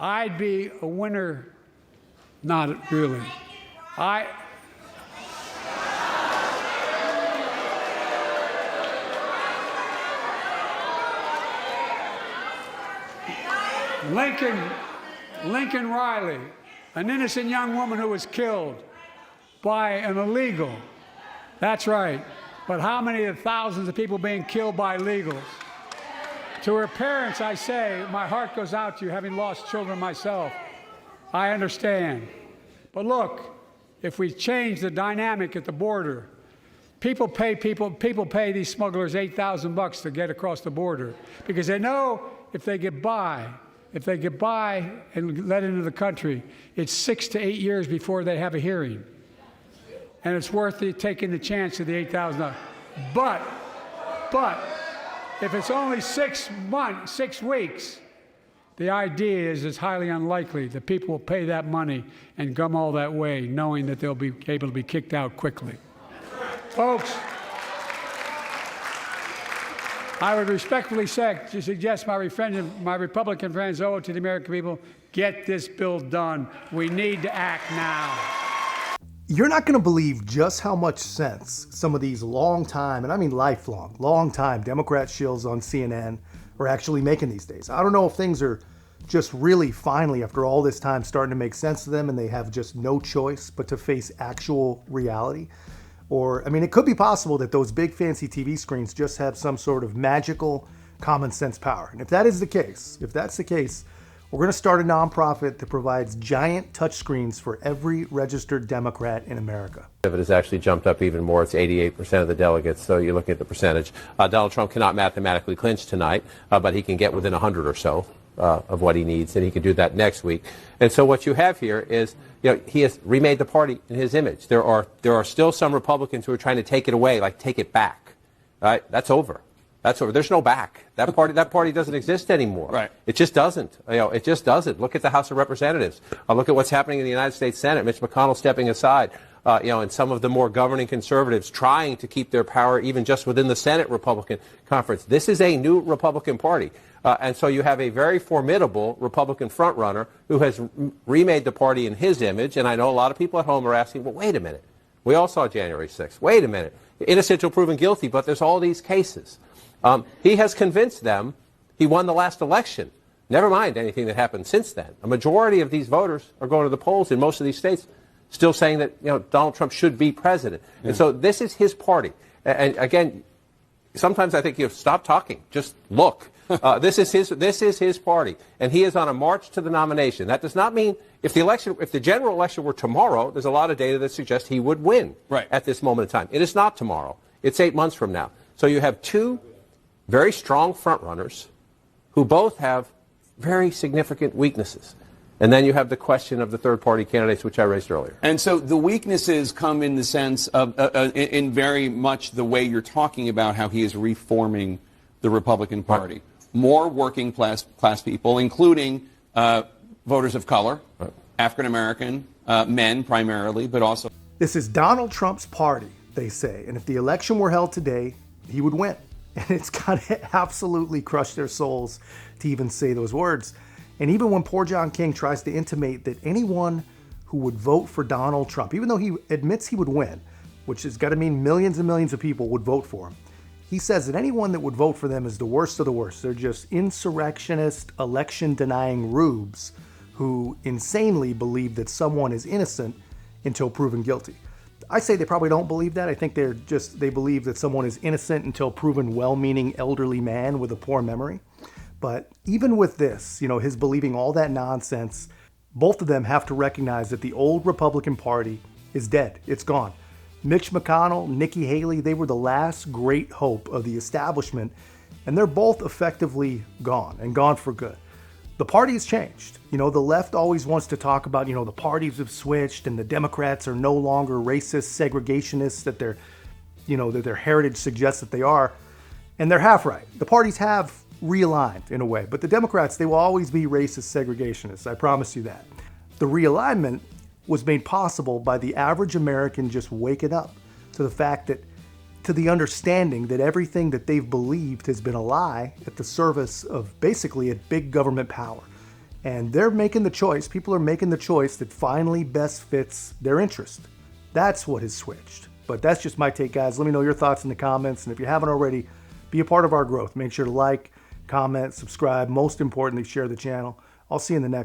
I'd be a winner. Not really. Lincoln Riley, an innocent young woman who was killed by an illegal. That's right. But how many of the thousands of people being killed by illegals? To her parents, I say, my heart goes out to you, having lost children myself. I understand. But look, if we change the dynamic at the border, people pay these smugglers $8,000 to get across the border because they know if they get by and let into the country, it's 6 to 8 years before they have a hearing. And it's worth taking the chance of the $8,000. But if it's only 6 weeks, the idea is it's highly unlikely that people will pay that money and come all that way, knowing that they'll be able to be kicked out quickly. Folks, I would respectfully suggest my Republican friends owe it to the American people, get this bill done. We need to act now. You're not going to believe just how much sense some of these long-time, and I mean lifelong, long-time Democrat shills on CNN are actually making these days. I don't know if things are just really finally, after all this time, starting to make sense to them and they have just no choice but to face actual reality. Or, I mean, it could be possible that those big fancy TV screens just have some sort of magical common sense power. And if that's the case, we're going to start a nonprofit that provides giant touchscreens for every registered Democrat in America. It has actually jumped up even more. It's 88% of the delegates, so you're looking at the percentage. Donald Trump cannot mathematically clinch tonight, but he can get within 100 or so of what he needs, and he can do that next week. And so what you have here is, he has remade the party in his image. There are still some Republicans who are trying to take it away, like take it back. Right? That's over. That's over. There's no back. That party doesn't exist anymore. Right. It just doesn't. It just doesn't. Look at the House of Representatives. Look at what's happening in the United States Senate. Mitch McConnell stepping aside. And some of the more governing conservatives trying to keep their power even just within the Senate Republican conference. This is a new Republican Party. And so you have a very formidable Republican frontrunner who has remade the party in his image. And I know a lot of people at home are asking, well, wait a minute. We all saw January 6th. Wait a minute. Innocent till proven guilty, but there's all these cases. He has convinced them he won the last election. Never mind anything that happened since then. A majority of these voters are going to the polls in most of these states still saying that Donald Trump should be president. Yeah. And so this is his party. And again, sometimes I think stop talking. Just look. This is his party, and he is on a march to the nomination. That does not mean if the general election were tomorrow, there's a lot of data that suggests he would win at this moment in time. It is not tomorrow. It's 8 months from now. So you have two very strong frontrunners who both have very significant weaknesses. And then you have the question of the third-party candidates, which I raised earlier. And so the weaknesses come in the sense of, in very much the way you're talking about how he is reforming the Republican Party. Right. More working class people, including voters of color, African-American, men primarily, but also... This is Donald Trump's party, they say. And if the election were held today, he would win. And it's got to absolutely crush their souls to even say those words. And even when poor John King tries to intimate that anyone who would vote for Donald Trump, even though he admits he would win, which has got to mean millions and millions of people would vote for him, he says that anyone that would vote for them is the worst of the worst. They're just insurrectionist, election-denying rubes who insanely believe that someone is innocent until proven guilty. I say they probably don't believe that. I think they believe that someone is innocent until proven well-meaning elderly man with a poor memory. But even with this, his believing all that nonsense, both of them have to recognize that the old Republican Party is dead. It's gone. Mitch McConnell, Nikki Haley, they were the last great hope of the establishment, and they're both effectively gone, and gone for good. The party has changed. The left always wants to talk about, the parties have switched and the Democrats are no longer racist segregationists that their heritage suggests that they are. And they're half right. The parties have realigned in a way, but the Democrats, they will always be racist segregationists. I promise you that. The realignment was made possible by the average American just waking up to the fact that, to the understanding that everything that they've believed has been a lie at the service of basically a big government power. And they're making the choice. People are making the choice that finally best fits their interest. That's what has switched. But that's just my take, guys. Let me know your thoughts in the comments. And if you haven't already, be a part of our growth. Make sure to like, comment, subscribe. Most importantly, share the channel. I'll see you in the next